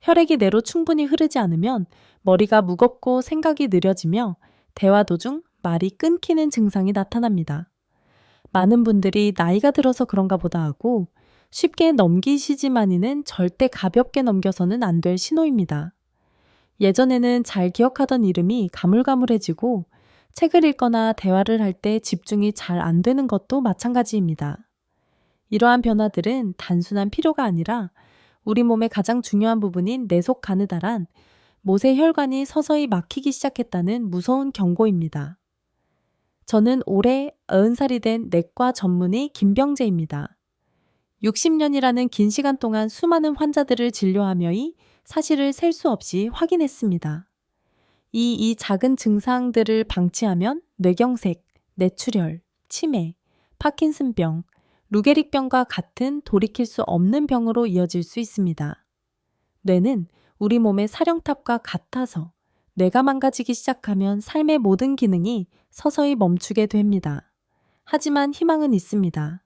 혈액이 뇌로 충분히 흐르지 않으면 머리가 무겁고 생각이 느려지며 대화 도중 말이 끊기는 증상이 나타납니다. 많은 분들이 나이가 들어서 그런가 보다 하고 쉽게 넘기시지만이는 절대 가볍게 넘겨서는 안 될 신호입니다. 예전에는 잘 기억하던 이름이 가물가물해지고 책을 읽거나 대화를 할 때 집중이 잘 안 되는 것도 마찬가지입니다. 이러한 변화들은 단순한 필요가 아니라 우리 몸의 가장 중요한 부분인 내속 가느다란 모세혈관이 서서히 막히기 시작했다는 무서운 경고입니다. 저는 올해 90살이 된 내과 전문의 김병재입니다. 60년이라는 긴 시간 동안 수많은 환자들을 진료하며의 사실을 셀 수 없이 확인했습니다. 이 작은 증상들을 방치하면 뇌경색, 뇌출혈, 치매, 파킨슨병, 루게릭병과 같은 돌이킬 수 없는 병으로 이어질 수 있습니다. 뇌는 우리 몸의 사령탑과 같아서 뇌가 망가지기 시작하면 삶의 모든 기능이 서서히 멈추게 됩니다. 하지만 희망은 있습니다.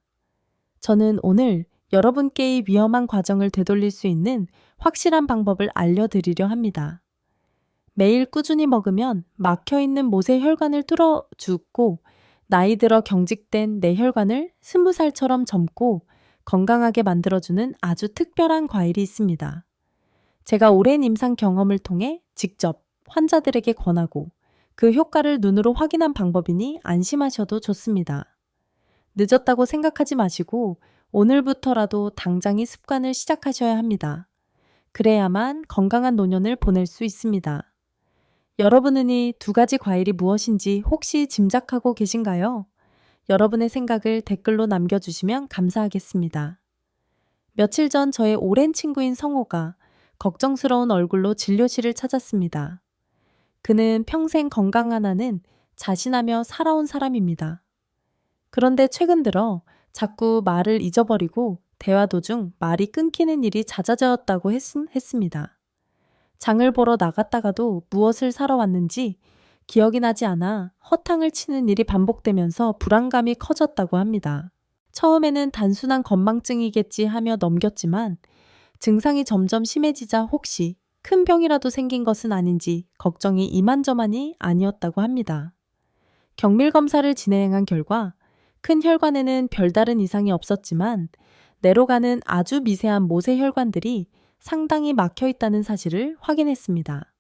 저는 오늘 여러분께 이 위험한 과정을 되돌릴 수 있는 확실한 방법을 알려드리려 합니다. 매일 꾸준히 먹으면 막혀있는 모세혈관을 뚫어주고 나이 들어 경직된 뇌혈관을 20살처럼 젊고 건강하게 만들어주는 아주 특별한 과일이 있습니다. 제가 오랜 임상 경험을 통해 직접 환자들에게 권하고 그 효과를 눈으로 확인한 방법이니 안심하셔도 좋습니다. 늦었다고 생각하지 마시고 오늘부터라도 당장 이 습관을 시작하셔야 합니다. 그래야만 건강한 노년을 보낼 수 있습니다. 여러분은 이 두 가지 과일이 무엇인지 혹시 짐작하고 계신가요? 여러분의 생각을 댓글로 남겨주시면 감사하겠습니다. 며칠 전 저의 오랜 친구인 성호가 걱정스러운 얼굴로 진료실을 찾았습니다. 그는 평생 건강 하나는 자신하며 살아온 사람입니다. 그런데 최근 들어 자꾸 말을 잊어버리고 대화 도중 말이 끊기는 일이 잦아졌다고 했습니다. 장을 보러 나갔다가도 무엇을 사러 왔는지 기억이 나지 않아 허탕을 치는 일이 반복되면서 불안감이 커졌다고 합니다. 처음에는 단순한 건망증이겠지 하며 넘겼지만 증상이 점점 심해지자 혹시 큰 병이라도 생긴 것은 아닌지 걱정이 이만저만이 아니었다고 합니다. 경밀 검사를 진행한 결과 큰 혈관에는 별다른 이상이 없었지만 뇌로 가는 아주 미세한 모세혈관들이 상당히 막혀 있다는 사실을 확인했습니다.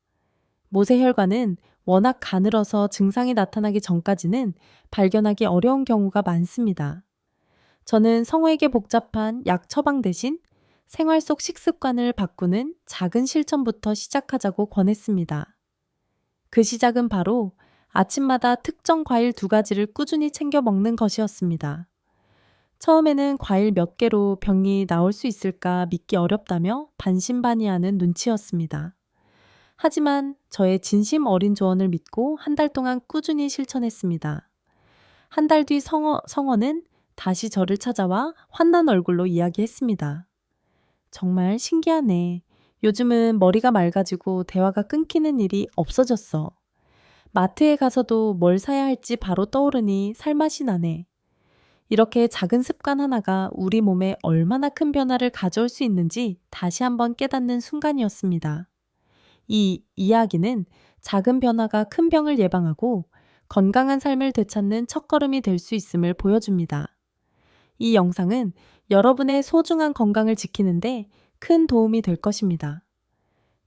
모세혈관은 워낙 가늘어서 증상이 나타나기 전까지는 발견하기 어려운 경우가 많습니다. 저는 성호에게 복잡한 약 처방 대신 생활 속 식습관을 바꾸는 작은 실천부터 시작하자고 권했습니다. 그 시작은 바로 아침마다 특정 과일 2가지를 꾸준히 챙겨 먹는 것이었습니다. 처음에는 과일 몇 개로 병이 나올 수 있을까 믿기 어렵다며 반신반의하는 눈치였습니다. 하지만 저의 진심 어린 조언을 믿고 한 달 동안 꾸준히 실천했습니다. 한 달 뒤 성어는 다시 저를 찾아와 환한 얼굴로 이야기했습니다. 정말 신기하네. 요즘은 머리가 맑아지고 대화가 끊기는 일이 없어졌어. 마트에 가서도 뭘 사야 할지 바로 떠오르니 살맛이 나네. 이렇게 작은 습관 하나가 우리 몸에 얼마나 큰 변화를 가져올 수 있는지 다시 한번 깨닫는 순간이었습니다. 이 이야기는 작은 변화가 큰 병을 예방하고 건강한 삶을 되찾는 첫걸음이 될 수 있음을 보여줍니다. 이 영상은 여러분의 소중한 건강을 지키는데 큰 도움이 될 것입니다.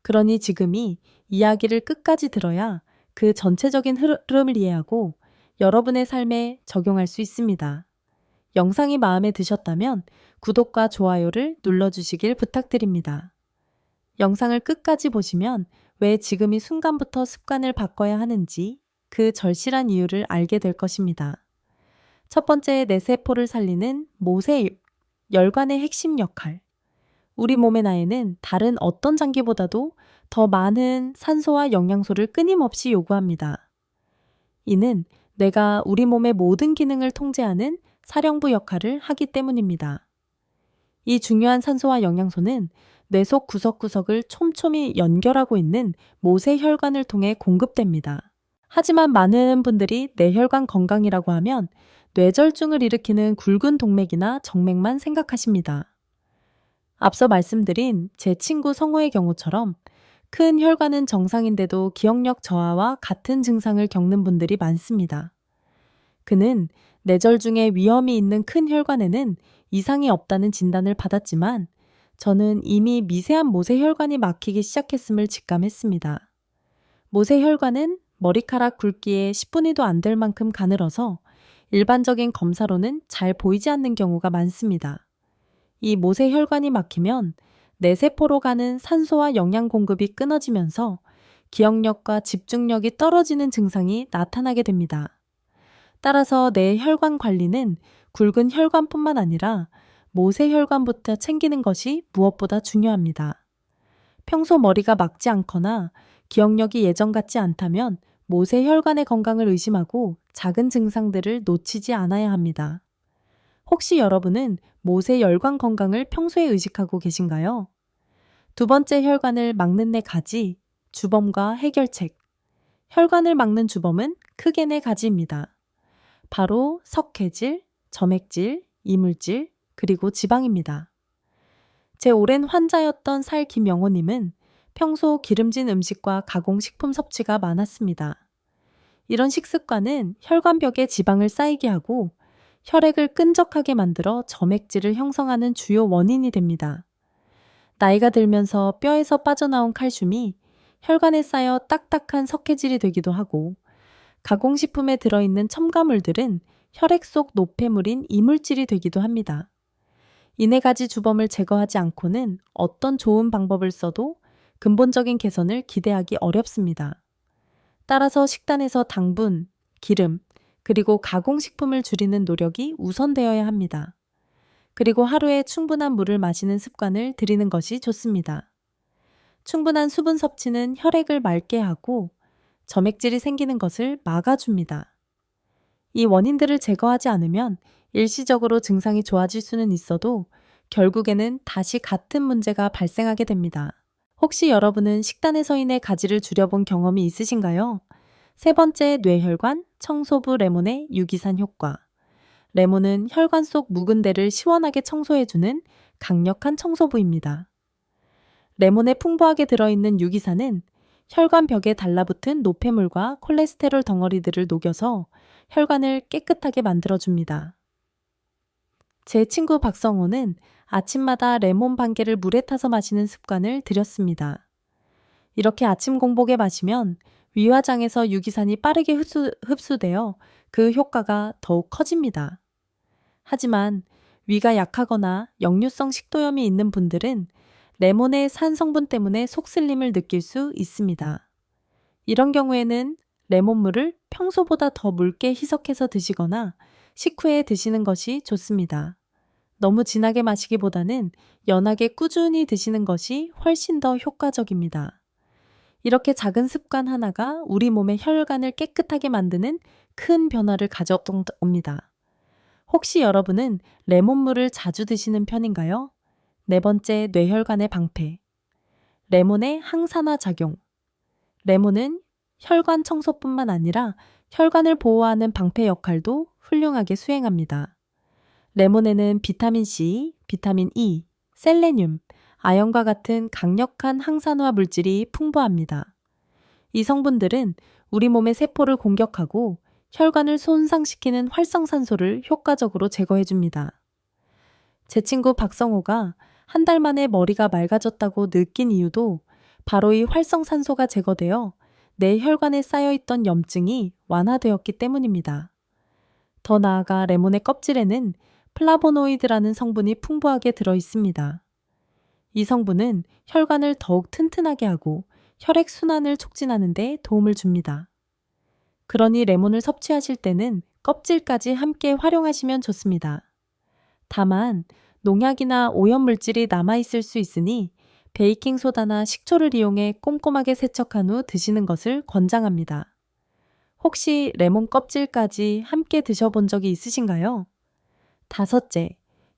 그러니 지금이 이야기를 끝까지 들어야 그 전체적인 흐름을 이해하고 여러분의 삶에 적용할 수 있습니다. 영상이 마음에 드셨다면 구독과 좋아요를 눌러주시길 부탁드립니다. 영상을 끝까지 보시면 왜 지금 이 순간부터 습관을 바꿔야 하는지 그 절실한 이유를 알게 될 것입니다. 첫 번째, 뇌세포를 살리는 모세혈관의 핵심 역할. 우리 몸의 뇌는 다른 어떤 장기보다도 더 많은 산소와 영양소를 끊임없이 요구합니다. 이는 뇌가 우리 몸의 모든 기능을 통제하는 사령부 역할을 하기 때문입니다. 이 중요한 산소와 영양소는 뇌 속 구석구석을 촘촘히 연결하고 있는 모세혈관을 통해 공급됩니다. 하지만 많은 분들이 뇌혈관 건강이라고 하면 뇌졸중을 일으키는 굵은 동맥이나 정맥만 생각하십니다. 앞서 말씀드린 제 친구 성우의 경우처럼 큰 혈관은 정상인데도 기억력 저하와 같은 증상을 겪는 분들이 많습니다. 그는 뇌절 중에 위험이 있는 큰 혈관에는 이상이 없다는 진단을 받았지만 저는 이미 미세한 모세혈관이 막히기 시작했음을 직감했습니다. 모세혈관은 머리카락 굵기에 10분의도 안 될 만큼 가늘어서 일반적인 검사로는 잘 보이지 않는 경우가 많습니다. 이 모세혈관이 막히면 뇌세포로 가는 산소와 영양 공급이 끊어지면서 기억력과 집중력이 떨어지는 증상이 나타나게 됩니다. 따라서 뇌 혈관 관리는 굵은 혈관뿐만 아니라 모세혈관부터 챙기는 것이 무엇보다 중요합니다. 평소 머리가 막지 않거나 기억력이 예전 같지 않다면 모세혈관의 건강을 의심하고 작은 증상들을 놓치지 않아야 합니다. 혹시 여러분은 모세혈관 건강을 평소에 의식하고 계신가요? 두 번째 혈관을 막는 네 가지, 주범과 해결책. 혈관을 막는 주범은 크게 네 가지입니다. 바로 석회질, 점액질, 이물질, 그리고 지방입니다. 제 오랜 환자였던 살 김영호님은 평소 기름진 음식과 가공식품 섭취가 많았습니다. 이런 식습관은 혈관벽에 지방을 쌓이게 하고 혈액을 끈적하게 만들어 점액질을 형성하는 주요 원인이 됩니다. 나이가 들면서 뼈에서 빠져나온 칼슘이 혈관에 쌓여 딱딱한 석회질이 되기도 하고 가공식품에 들어있는 첨가물들은 혈액 속 노폐물인 이물질이 되기도 합니다. 이 네 가지 주범을 제거하지 않고는 어떤 좋은 방법을 써도 근본적인 개선을 기대하기 어렵습니다. 따라서 식단에서 당분, 기름, 그리고 가공식품을 줄이는 노력이 우선되어야 합니다. 그리고 하루에 충분한 물을 마시는 습관을 들이는 것이 좋습니다. 충분한 수분 섭취는 혈액을 맑게 하고 점액질이 생기는 것을 막아줍니다. 이 원인들을 제거하지 않으면 일시적으로 증상이 좋아질 수는 있어도 결국에는 다시 같은 문제가 발생하게 됩니다. 혹시 여러분은 식단에서 인해 가지를 줄여본 경험이 있으신가요? 세 번째, 뇌혈관, 청소부 레몬의 유기산 효과. 레몬은 혈관 속 묵은 데를 시원하게 청소해주는 강력한 청소부입니다. 레몬에 풍부하게 들어있는 유기산은 혈관 벽에 달라붙은 노폐물과 콜레스테롤 덩어리들을 녹여서 혈관을 깨끗하게 만들어줍니다. 제 친구 박성호는 아침마다 레몬 반 개를 물에 타서 마시는 습관을 들였습니다. 이렇게 아침 공복에 마시면 위화장에서 유기산이 빠르게 흡수되어 그 효과가 더욱 커집니다. 하지만 위가 약하거나 역류성 식도염이 있는 분들은 레몬의 산 성분 때문에 속쓰림을 느낄 수 있습니다. 이런 경우에는 레몬물을 평소보다 더 묽게 희석해서 드시거나 식후에 드시는 것이 좋습니다. 너무 진하게 마시기보다는 연하게 꾸준히 드시는 것이 훨씬 더 효과적입니다. 이렇게 작은 습관 하나가 우리 몸의 혈관을 깨끗하게 만드는 큰 변화를 가져옵니다. 혹시 여러분은 레몬물을 자주 드시는 편인가요? 네 번째, 뇌혈관의 방패. 레몬의 항산화 작용. 레몬은 혈관 청소뿐만 아니라 혈관을 보호하는 방패 역할도 훌륭하게 수행합니다. 레몬에는 비타민 C, 비타민 E, 셀레늄, 아연과 같은 강력한 항산화 물질이 풍부합니다. 이 성분들은 우리 몸의 세포를 공격하고 혈관을 손상시키는 활성산소를 효과적으로 제거해줍니다. 제 친구 박성호가 한 달 만에 머리가 맑아졌다고 느낀 이유도 바로 이 활성산소가 제거되어 내 혈관에 쌓여있던 염증이 완화되었기 때문입니다. 더 나아가 레몬의 껍질에는 플라보노이드라는 성분이 풍부하게 들어있습니다. 이 성분은 혈관을 더욱 튼튼하게 하고 혈액 순환을 촉진하는 데 도움을 줍니다. 그러니 레몬을 섭취하실 때는 껍질까지 함께 활용하시면 좋습니다. 다만 농약이나 오염물질이 남아있을 수 있으니 베이킹소다나 식초를 이용해 꼼꼼하게 세척한 후 드시는 것을 권장합니다. 혹시 레몬 껍질까지 함께 드셔본 적이 있으신가요? 다섯째,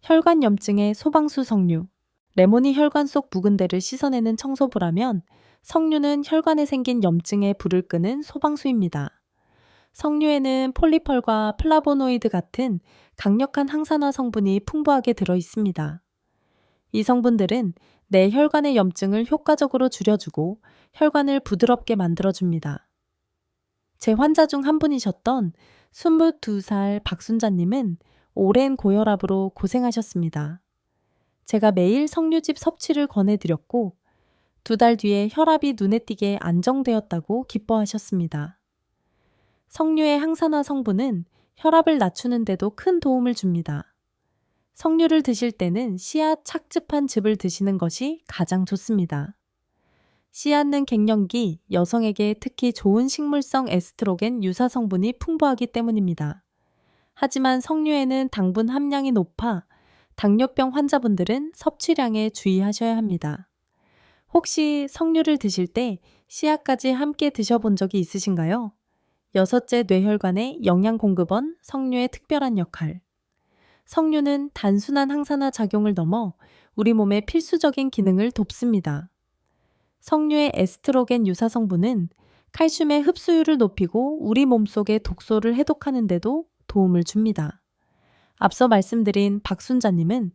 혈관 염증의 소방수 석류. 레몬이 혈관 속 묵은 데를 씻어내는 청소부라면 석류는 혈관에 생긴 염증의 불을 끄는 소방수입니다. 석류에는 폴리펄과 플라보노이드 같은 강력한 항산화 성분이 풍부하게 들어 있습니다. 이 성분들은 내 혈관의 염증을 효과적으로 줄여주고 혈관을 부드럽게 만들어줍니다. 제 환자 중 한 분이셨던 22살 박순자님은 오랜 고혈압으로 고생하셨습니다. 제가 매일 석류즙 섭취를 권해드렸고 2달 뒤에 혈압이 눈에 띄게 안정되었다고 기뻐하셨습니다. 석류의 항산화 성분은 혈압을 낮추는 데도 큰 도움을 줍니다. 석류를 드실 때는 씨앗 착즙한 즙을 드시는 것이 가장 좋습니다. 씨앗는 갱년기 여성에게 특히 좋은 식물성 에스트로겐 유사 성분이 풍부하기 때문입니다. 하지만 석류에는 당분 함량이 높아 당뇨병 환자분들은 섭취량에 주의하셔야 합니다. 혹시 석류를 드실 때 씨앗까지 함께 드셔본 적이 있으신가요? 6째 뇌혈관의 영양 공급원 석류의 특별한 역할. 석류는 단순한 항산화 작용을 넘어 우리 몸의 필수적인 기능을 돕습니다. 석류의 에스트로겐 유사 성분은 칼슘의 흡수율을 높이고 우리 몸속의 독소를 해독하는 데도 도움을 줍니다. 앞서 말씀드린 박순자님은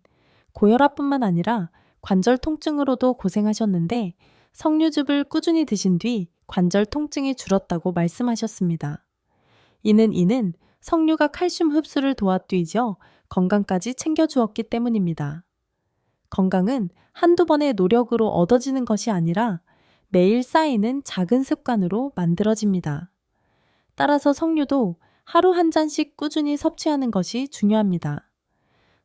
고혈압뿐만 아니라 관절 통증으로도 고생하셨는데 석류즙을 꾸준히 드신 뒤 관절 통증이 줄었다고 말씀하셨습니다. 이는 석류가 칼슘 흡수를 도와주이죠 건강까지 챙겨주었기 때문입니다. 건강은 한두 번의 노력으로 얻어지는 것이 아니라 매일 쌓이는 작은 습관으로 만들어집니다. 따라서 석류도 하루 한 잔씩 꾸준히 섭취하는 것이 중요합니다.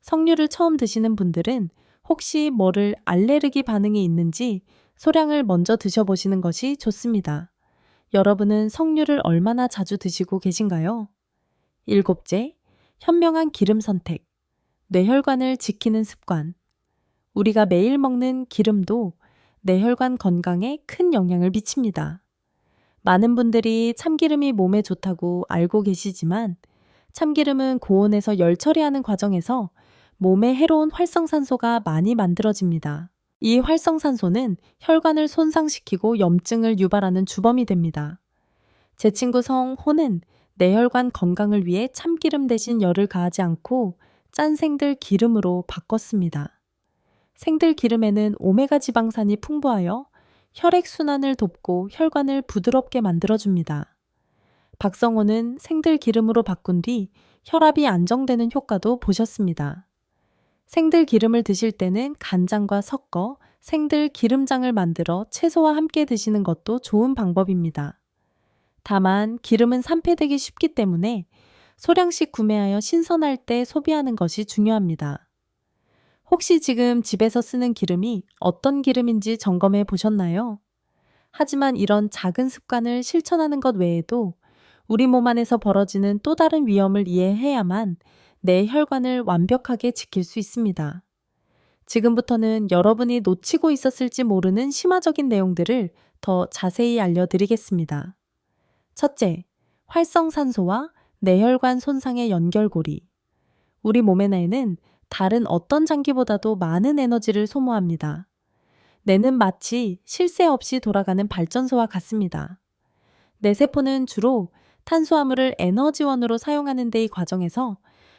석류를 처음 드시는 분들은 혹시 뭐를 알레르기 반응이 있는지 소량을 먼저 드셔보시는 것이 좋습니다. 여러분은 석류를 얼마나 자주 드시고 계신가요? 7째, 현명한 기름 선택. 뇌혈관을 지키는 습관. 우리가 매일 먹는 기름도 뇌혈관 건강에 큰 영향을 미칩니다. 많은 분들이 참기름이 몸에 좋다고 알고 계시지만 참기름은 고온에서 열 처리하는 과정에서 몸에 해로운 활성산소가 많이 만들어집니다. 이 활성산소는 혈관을 손상시키고 염증을 유발하는 주범이 됩니다. 제 친구 성호는 뇌혈관 건강을 위해 참기름 대신 열을 가하지 않고 짠 생들 기름으로 바꿨습니다. 생들 기름에는 오메가 지방산이 풍부하여 혈액순환을 돕고 혈관을 부드럽게 만들어줍니다. 박성호는 생들 기름으로 바꾼 뒤 혈압이 안정되는 효과도 보셨습니다. 생들 기름을 드실 때는 간장과 섞어 생들 기름장을 만들어 채소와 함께 드시는 것도 좋은 방법입니다. 다만 기름은 산패되기 쉽기 때문에 소량씩 구매하여 신선할 때 소비하는 것이 중요합니다. 혹시 지금 집에서 쓰는 기름이 어떤 기름인지 점검해 보셨나요? 하지만 이런 작은 습관을 실천하는 것 외에도 우리 몸 안에서 벌어지는 또 다른 위험을 이해해야만 내 혈관을 완벽하게 지킬 수 있습니다. 지금부터는 여러분이 놓치고 있었을지 모르는 심화적인 내용들을 더 자세히 알려드리겠습니다. 첫째, 활성산소와 뇌혈관 손상의 연결고리. 우리 몸의 뇌는 다른 어떤 장기보다도 많은 에너지를 소모합니다. 뇌는 마치 쉴 새 없이 돌아가는 발전소와 같습니다. 뇌세포는 주로 탄수화물을 에너지원으로 사용하는 데 이 과정에서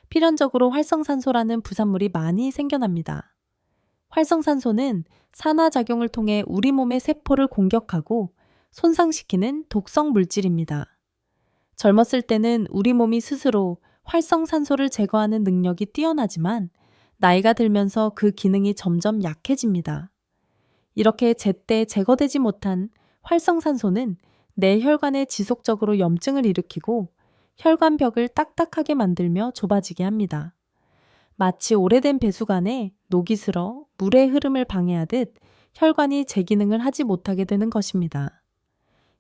필연적으로 활성산소라는 부산물이 많이 생겨납니다. 활성산소는 산화작용을 통해 우리 몸의 세포를 공격하고 손상시키는 독성 물질입니다. 젊었을 때는 우리 몸이 스스로 활성산소를 제거하는 능력이 뛰어나지만 나이가 들면서 그 기능이 점점 약해집니다. 이렇게 제때 제거되지 못한 활성산소는 내 혈관에 지속적으로 염증을 일으키고 혈관벽을 딱딱하게 만들며 좁아지게 합니다. 마치 오래된 배수관에 녹이 슬어 물의 흐름을 방해하듯 혈관이 제 기능을 하지 못하게 되는 것입니다.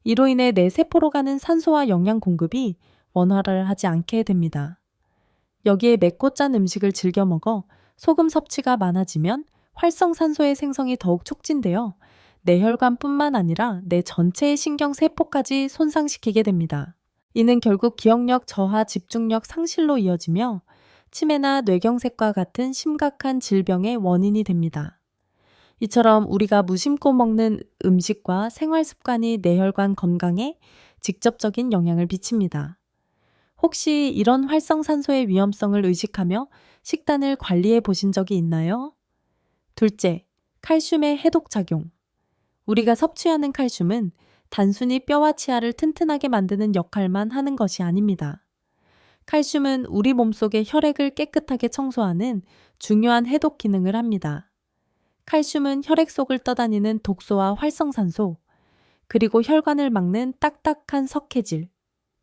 이로 인해 내 세포로 가는 산소와 영양 공급이 원활을 하지 않게 됩니다. 여기에 맵고 짠 음식을 즐겨 먹어 소금 섭취가 많아지면 활성산소의 생성이 더욱 촉진되어 내 혈관뿐만 아니라 내 전체의 신경세포까지 손상시키게 됩니다. 이는 결국 기억력 저하, 집중력 상실로 이어지며 치매나 뇌경색과 같은 심각한 질병의 원인이 됩니다. 이처럼 우리가 무심코 먹는 음식과 생활 습관이 뇌혈관 건강에 직접적인 영향을 미칩니다. 혹시 이런 활성산소의 위험성을 의식하며 식단을 관리해 보신 적이 있나요? 둘째, 칼슘의 해독작용. 우리가 섭취하는 칼슘은 단순히 뼈와 치아를 튼튼하게 만드는 역할만 하는 것이 아닙니다. 칼슘은 우리 몸속의 혈액을 깨끗하게 청소하는 중요한 해독 기능을 합니다. 칼슘은 혈액 속을 떠다니는 독소와 활성산소, 그리고 혈관을 막는 딱딱한 석회질,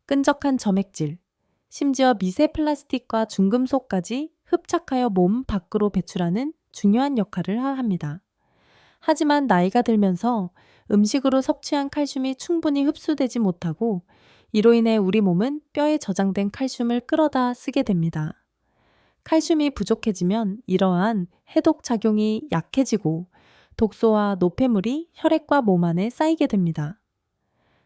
끈적한 점액질, 심지어 미세 플라스틱과 중금속까지 흡착하여 몸 밖으로 배출하는 중요한 역할을 합니다. 하지만 나이가 들면서 음식으로 섭취한 칼슘이 충분히 흡수되지 못하고 이로 인해 우리 몸은 뼈에 저장된 칼슘을 끌어다 쓰게 됩니다. 칼슘이 부족해지면 이러한 해독 작용이 약해지고 독소와 노폐물이 혈액과 몸 안에 쌓이게 됩니다.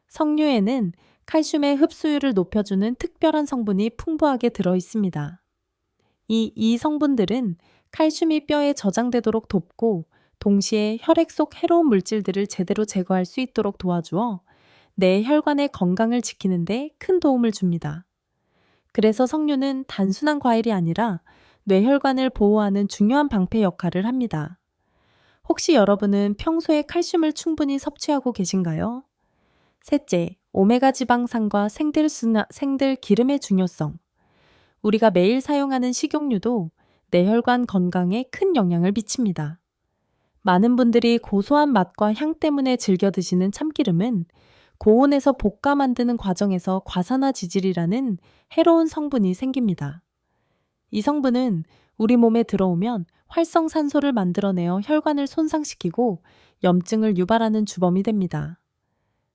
석류에는 칼슘의 흡수율을 높여주는 특별한 성분이 풍부하게 들어 있습니다. 이 성분들은 칼슘이 뼈에 저장되도록 돕고 동시에 혈액 속 해로운 물질들을 제대로 제거할 수 있도록 도와주어 내 혈관의 건강을 지키는 데 큰 도움을 줍니다. 그래서 석류는 단순한 과일이 아니라 뇌혈관을 보호하는 중요한 방패 역할을 합니다. 혹시 여러분은 평소에 칼슘을 충분히 섭취하고 계신가요? 셋째, 오메가 지방산과 생들 기름의 중요성. 우리가 매일 사용하는 식용유도 뇌혈관 건강에 큰 영향을 미칩니다. 많은 분들이 고소한 맛과 향 때문에 즐겨 드시는 참기름은 고온에서 볶아 만드는 과정에서 과산화지질이라는 해로운 성분이 생깁니다. 이 성분은 우리 몸에 들어오면 활성산소를 만들어내어 혈관을 손상시키고 염증을 유발하는 주범이 됩니다.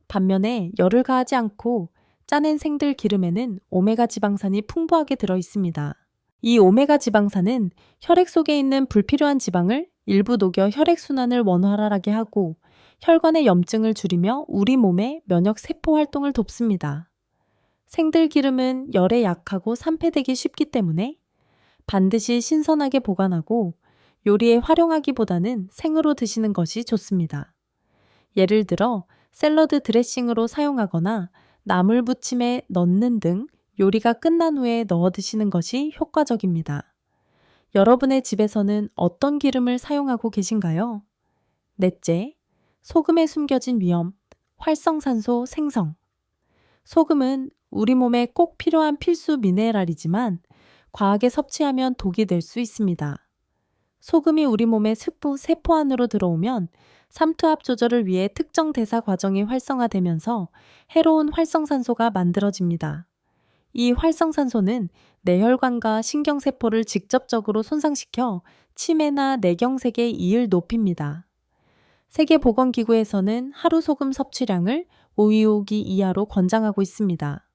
반면에 열을 가하지 않고 짜낸 생들 기름에는 오메가 지방산이 풍부하게 들어 있습니다. 이 오메가 지방산은 혈액 속에 있는 불필요한 지방을 일부 녹여 혈액순환을 원활하게 하고 혈관의 염증을 줄이며 우리 몸의 면역 세포 활동을 돕습니다. 생들 기름은 열에 약하고 산패되기 쉽기 때문에 반드시 신선하게 보관하고 요리에 활용하기보다는 생으로 드시는 것이 좋습니다. 예를 들어 샐러드 드레싱으로 사용하거나 나물 부침에 넣는 등 요리가 끝난 후에 넣어 드시는 것이 효과적입니다. 여러분의 집에서는 어떤 기름을 사용하고 계신가요? 넷째, 소금에 숨겨진 위험, 활성산소 생성. 소금은 우리 몸에 꼭 필요한 필수 미네랄이지만 과하게 섭취하면 독이 될 수 있습니다. 소금이 우리 몸의 세포 안으로 들어오면 삼투압 조절을 위해 특정 대사 과정이 활성화되면서 해로운 활성산소가 만들어집니다. 이 활성산소는 뇌혈관과 신경세포를 직접적으로 손상시켜 치매나 뇌경색의 이를 높입니다. 세계보건기구에서는 하루 소금 섭취량을 5.25기 이하로 권장하고 있습니다.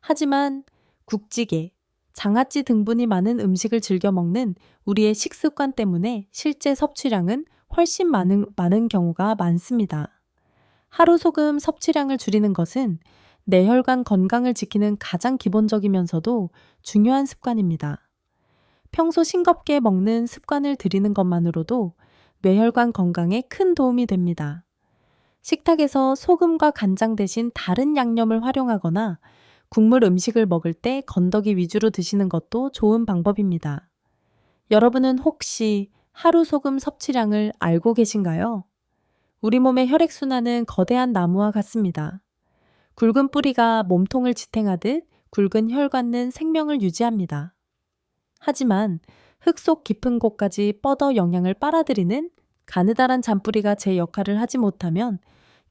하지만 국찌개, 장아찌 등분이 많은 음식을 즐겨 먹는 우리의 식습관 때문에 실제 섭취량은 훨씬 많은 경우가 많습니다. 하루 소금 섭취량을 줄이는 것은 뇌혈관 건강을 지키는 가장 기본적이면서도 중요한 습관입니다. 평소 싱겁게 먹는 습관을 들이는 것만으로도 뇌혈관 건강에 큰 도움이 됩니다. 식탁에서 소금과 간장 대신 다른 양념을 활용하거나 국물 음식을 먹을 때 건더기 위주로 드시는 것도 좋은 방법입니다. 여러분은 혹시 하루 소금 섭취량을 알고 계신가요? 우리 몸의 혈액순환은 거대한 나무와 같습니다. 굵은 뿌리가 몸통을 지탱하듯 굵은 혈관은 생명을 유지합니다. 하지만 흙 속 깊은 곳까지 뻗어 영양을 빨아들이는 가느다란 잔뿌리가 제 역할을 하지 못하면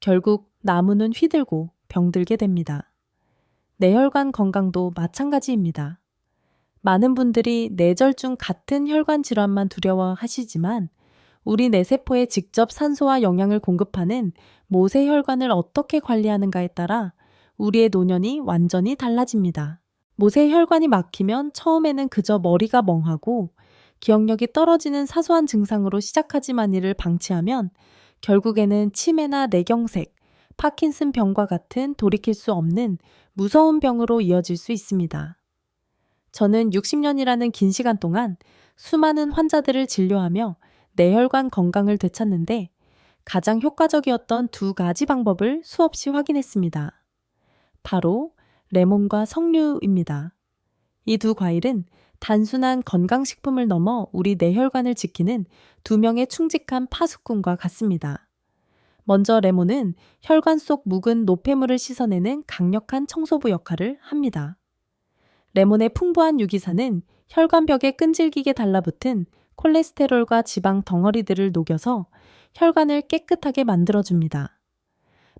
결국 나무는 휘들고 병들게 됩니다. 뇌혈관 건강도 마찬가지입니다. 많은 분들이 뇌절중 같은 혈관 질환만 두려워하시지만 우리 뇌세포에 직접 산소와 영양을 공급하는 모세혈관을 어떻게 관리하는가에 따라 우리의 노년이 완전히 달라집니다. 모세혈관이 막히면 처음에는 그저 머리가 멍하고 기억력이 떨어지는 사소한 증상으로 시작하지만 이를 방치하면 결국에는 치매나 뇌경색, 파킨슨 병과 같은 돌이킬 수 없는 무서운 병으로 이어질 수 있습니다. 저는 60년이라는 긴 시간 동안 수많은 환자들을 진료하며 뇌혈관 건강을 되찾는데 가장 효과적이었던 두 가지 방법을 수없이 확인했습니다. 바로 레몬과 석류입니다. 이 두 과일은 단순한 건강식품을 넘어 우리 뇌혈관을 지키는 두 명의 충직한 파수꾼과 같습니다. 먼저 레몬은 혈관 속 묵은 노폐물을 씻어내는 강력한 청소부 역할을 합니다. 레몬의 풍부한 유기산은 혈관벽에 끈질기게 달라붙은 콜레스테롤과 지방 덩어리들을 녹여서 혈관을 깨끗하게 만들어줍니다.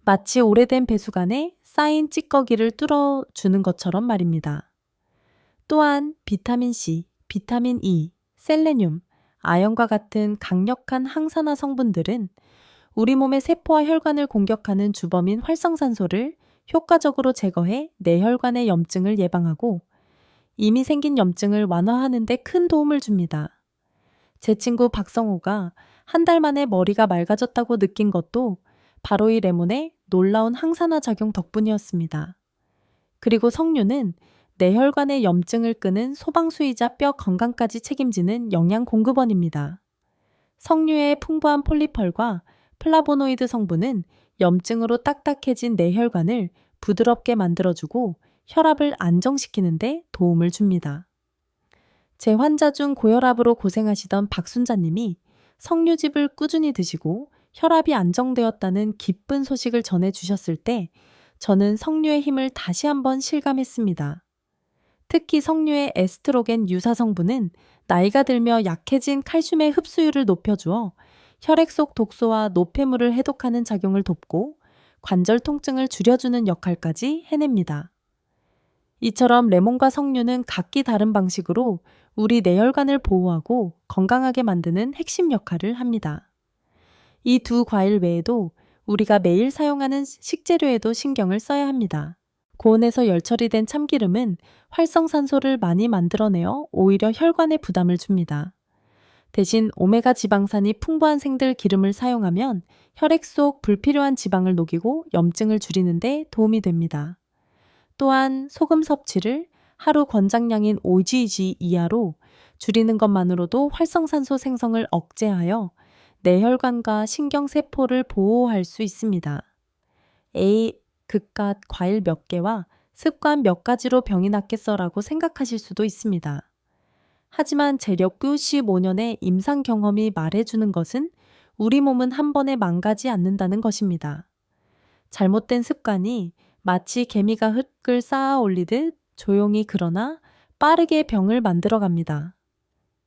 마치 오래된 배수관에 쌓인 찌꺼기를 뚫어주는 것처럼 말입니다. 또한 비타민 C, 비타민 E, 셀레늄, 아연과 같은 강력한 항산화 성분들은 우리 몸의 세포와 혈관을 공격하는 주범인 활성산소를 효과적으로 제거해 뇌혈관의 염증을 예방하고 이미 생긴 염증을 완화하는 데 큰 도움을 줍니다. 제 친구 박성호가 한 달 만에 머리가 맑아졌다고 느낀 것도 바로 이 레몬의 놀라운 항산화 작용 덕분이었습니다. 그리고 석류는 뇌혈관의 염증을 끄는 소방수이자 뼈 건강까지 책임지는 영양 공급원입니다. 석류의 풍부한 폴리펄과 플라보노이드 성분은 염증으로 딱딱해진 뇌혈관을 부드럽게 만들어주고 혈압을 안정시키는 데 도움을 줍니다. 제 환자 중 고혈압으로 고생하시던 박순자님이 석류즙을 꾸준히 드시고 혈압이 안정되었다는 기쁜 소식을 전해주셨을 때 저는 석류의 힘을 다시 한번 실감했습니다. 특히 석류의 에스트로겐 유사 성분은 나이가 들며 약해진 칼슘의 흡수율을 높여주어 혈액 속 독소와 노폐물을 해독하는 작용을 돕고 관절 통증을 줄여주는 역할까지 해냅니다. 이처럼 레몬과 석류는 각기 다른 방식으로 우리 뇌혈관을 보호하고 건강하게 만드는 핵심 역할을 합니다. 이 두 과일 외에도 우리가 매일 사용하는 식재료에도 신경을 써야 합니다. 고온에서 열처리된 참기름은 활성산소를 많이 만들어내어 오히려 혈관에 부담을 줍니다. 대신 오메가 지방산이 풍부한 생들 기름을 사용하면 혈액 속 불필요한 지방을 녹이고 염증을 줄이는 데 도움이 됩니다. 또한 소금 섭취를 하루 권장량인 5g 이하로 줄이는 것만으로도 활성산소 생성을 억제하여 뇌혈관과 신경세포를 보호할 수 있습니다. 그깟 과일 몇 개와 습관 몇 가지로 병이 낫겠어라고 생각하실 수도 있습니다. 하지만 재력 95년의 임상 경험이 말해주는 것은 우리 몸은 한 번에 망가지 않는다는 것입니다. 잘못된 습관이 마치 개미가 흙을 쌓아 올리듯 조용히 그러나 빠르게 병을 만들어갑니다.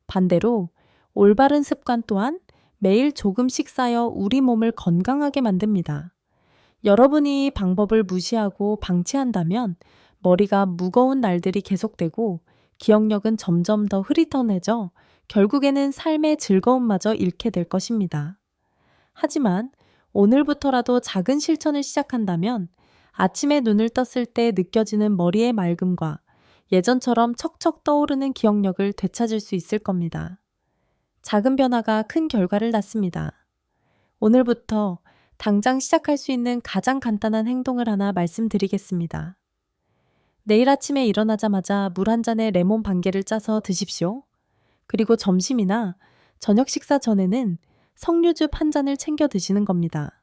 반대로 올바른 습관 또한 매일 조금씩 쌓여 우리 몸을 건강하게 만듭니다. 여러분이 이 방법을 무시하고 방치한다면 머리가 무거운 날들이 계속되고 기억력은 점점 더 흐릿해져 결국에는 삶의 즐거움마저 잃게 될 것입니다. 하지만 오늘부터라도 작은 실천을 시작한다면 아침에 눈을 떴을 때 느껴지는 머리의 맑음과 예전처럼 척척 떠오르는 기억력을 되찾을 수 있을 겁니다. 작은 변화가 큰 결과를 낳습니다. 오늘부터 당장 시작할 수 있는 가장 간단한 행동을 하나 말씀드리겠습니다. 내일 아침에 일어나자마자 물 한 잔에 레몬 반 개를 짜서 드십시오. 그리고 점심이나 저녁 식사 전에는 석류즙 한 잔을 챙겨 드시는 겁니다.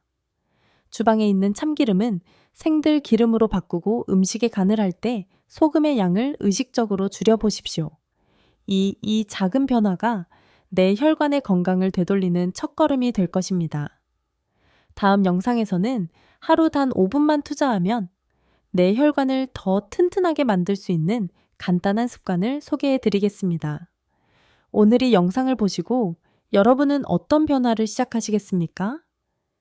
주방에 있는 참기름은 생들 기름으로 바꾸고 음식에 간을 할 때 소금의 양을 의식적으로 줄여보십시오. 이 작은 변화가 내 혈관의 건강을 되돌리는 첫걸음이 될 것입니다. 다음 영상에서는 하루 단 5분만 투자하면 내 혈관을 더 튼튼하게 만들 수 있는 간단한 습관을 소개해 드리겠습니다. 오늘 이 영상을 보시고 여러분은 어떤 변화를 시작하시겠습니까?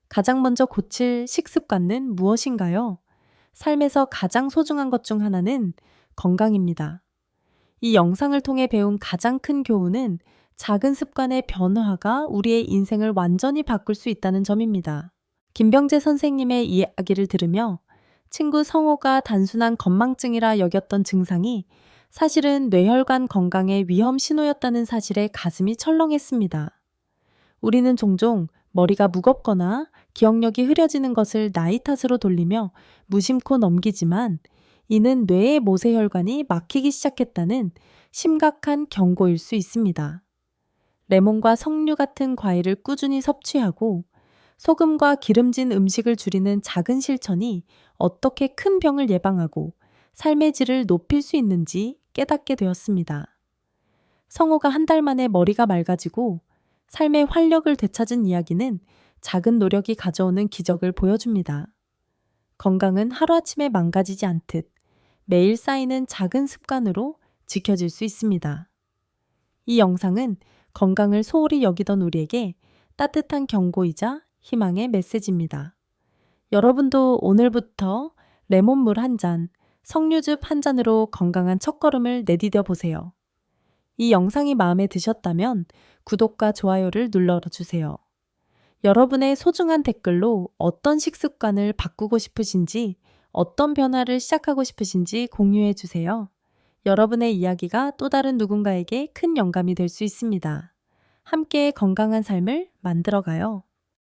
가장 먼저 고칠 식습관은 무엇인가요? 삶에서 가장 소중한 것 중 하나는 건강입니다. 이 영상을 통해 배운 가장 큰 교훈은 작은 습관의 변화가 우리의 인생을 완전히 바꿀 수 있다는 점입니다. 김병재 선생님의 이야기를 들으며 친구 성호가 단순한 건망증이라 여겼던 증상이 사실은 뇌혈관 건강의 위험 신호였다는 사실에 가슴이 철렁했습니다. 우리는 종종 머리가 무겁거나 기억력이 흐려지는 것을 나이 탓으로 돌리며 무심코 넘기지만 이는 뇌의 모세혈관이 막히기 시작했다는 심각한 경고일 수 있습니다. 레몬과 석류 같은 과일을 꾸준히 섭취하고 소금과 기름진 음식을 줄이는 작은 실천이 어떻게 큰 병을 예방하고 삶의 질을 높일 수 있는지 깨닫게 되었습니다. 성호가 한 달 만에 머리가 맑아지고 삶의 활력을 되찾은 이야기는 작은 노력이 가져오는 기적을 보여줍니다. 건강은 하루아침에 망가지지 않듯 매일 쌓이는 작은 습관으로 지켜질 수 있습니다. 이 영상은 건강을 소홀히 여기던 우리에게 따뜻한 경고이자 희망의 메시지입니다. 여러분도 오늘부터 레몬물 한 잔, 석류즙 한 잔으로 건강한 첫걸음을 내디뎌 보세요. 이 영상이 마음에 드셨다면 구독과 좋아요를 눌러주세요. 여러분의 소중한 댓글로 어떤 식습관을 바꾸고 싶으신지, 어떤 변화를 시작하고 싶으신지 공유해 주세요. 여러분의 이야기가 또 다른 누군가에게 큰 영감이 될 수 있습니다. 함께 건강한 삶을 만들어가요.